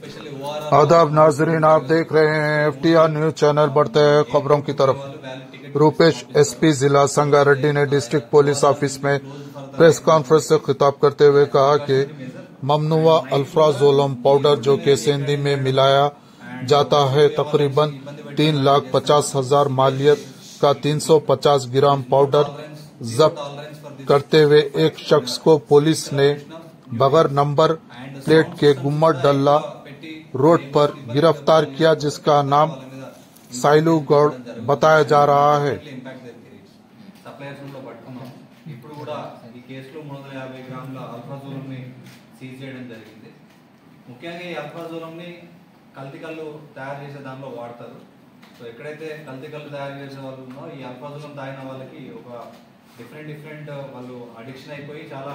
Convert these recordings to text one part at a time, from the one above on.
आदाब नाजरीन, आप देख रहे हैं FTR न्यूज चैनल। बढ़ते हैं खबरों की तरफ। रूपेश एसपी जिला संगारेड्डी ने डिस्ट्रिक्ट पुलिस ऑफिस में प्रेस कॉन्फ्रेंस से खिताब करते हुए कहा कि ममनुआ अल्फ्राजोलम पाउडर जो कि सेंधी में मिलाया जाता है तकरीबन 3,50,000 मालियत का 350 ग्राम पाउडर जब्त करते हुए एक शख्स को पुलिस ने बगैर नंबर प्लेट के गुम्मट डल्ला रोड पर गिरफ्तार किया, जिसका नाम साइलू गौड़ बताया जा रहा है। ముఖ్యంగా ఈ అల్ఫాజోలంని కల్తీ కళ్ళు తయారు చేసే దానిలో వాడతారు. సో ఎక్కడైతే కల్తీ కళ్ళు తయారు చేసే వాళ్ళు ఉన్నారో ఈ అల్ఫాజోలం తాగిన వాళ్ళకి ఒక డిఫరెంట్ వాళ్ళు అడిక్షన్ అయిపోయి చాలా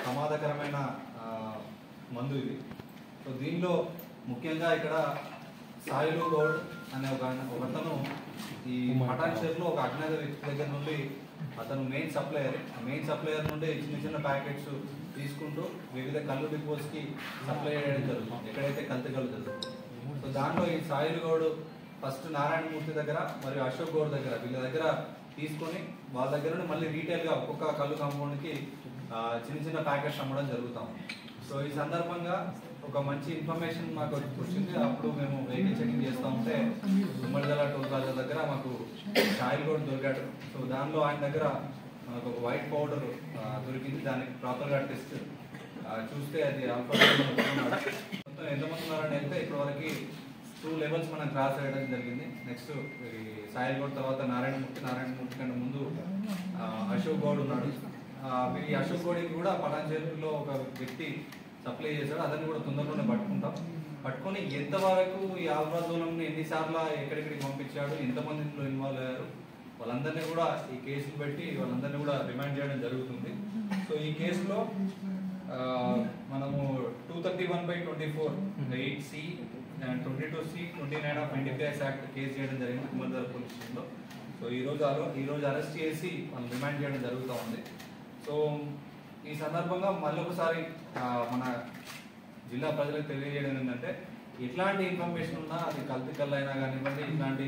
ప్రమాదకరమైన మందు ఇది. సో దీనిలో ముఖ్యంగా ఇక్కడ సాయిలు గౌడ్ అనే ఒకతను ఈ మటాన్ షేర్లో ఒక అజ్ఞాత వ్యక్తి దగ్గర నుండి అతను మెయిన్ సప్లయర్ నుండి చిన్న ప్యాకెట్స్ తీసుకుంటూ వివిధ కళ్ళు డిపోస్కి సప్లై చేయడం జరుగుతుంది ఎక్కడైతే కల్తీ కళ్ళు జరుగుతుంది. సో దాంట్లో ఈ సాయిలు గౌడ్ ఫస్ట్ నారాయణమూర్తి దగ్గర మరియు అశోక్ గౌడ్ దగ్గర వీళ్ళ దగ్గర తీసుకొని వాళ్ళ దగ్గర నుండి మళ్ళీ రీటైల్గా ఒక్కొక్క కళ్ళు కాంపౌండ్కి చిన్న ప్యాకెట్స్ అమ్మడం జరుగుతాం. సో ఈ సందర్భంగా ఒక మంచి ఇన్ఫర్మేషన్ మాకు వచ్చింది. అప్పుడు మేము వెహికల్ చెకింగ్ చేస్తూ ఉంటే తుమ్మడిదల టోల్ ప్లాజా దగ్గర మాకు సాయిల్ గౌడ్ దొరికాడు. సో దానిలో ఆయన దగ్గర మనకు ఒక వైట్ పౌడర్ దొరికింది. దానికి ప్రాపర్గా టెస్ట్ చూస్తే అది ఆల్ఫాజోలం మొత్తం ఎంతమంది ఉన్నారని వెళ్తే ఇప్పటివరకు 2 లెవెల్స్ మనం క్రాస్ చేయడం జరిగింది. నెక్స్ట్ సాయిల్ గౌడ్ తర్వాత నారాయణమూర్తి కంటే ముందు అశోక్ గౌడ్ ఉన్నాడు. ఈ అశోక్ గౌడ్కి కూడా పటాన్చేరులో ఒక వ్యక్తి సప్లై చేశాడు. అతన్ని కూడా తొందరలోనే పట్టుకొని ఎంతవరకు ఈ ఆల్ఫాజోలంని ఎన్నిసార్లు ఎక్కడెక్కడికి పంపించాడు, ఎంతమంది ఇందులో ఇన్వాల్వ్ అయ్యారు, వాళ్ళందరినీ కూడా ఈ కేసులు పెట్టి వాళ్ళందరినీ కూడా రిమాండ్ చేయడం జరుగుతుంది. సో ఈ కేసులో మనము 231/24 8C and 22C 29 of NDPS act case చేయడం జరిగింది తుమ్మడిదల పోలీస్ స్టేషన్లో. సో ఈరోజు అరెస్ట్ చేసి వాళ్ళు రిమాండ్ చేయడం జరుగుతూ ఉంది. సో ఈ సందర్భంగా మళ్ళీ ఒకసారి మన జిల్లా ప్రజలకు తెలియజేయడం ఏంటంటే ఎట్లాంటి ఇన్ఫర్మేషన్ ఉన్నా అది కల్తీ కళ్ళు అయినా కానివ్వండి, ఇట్లాంటి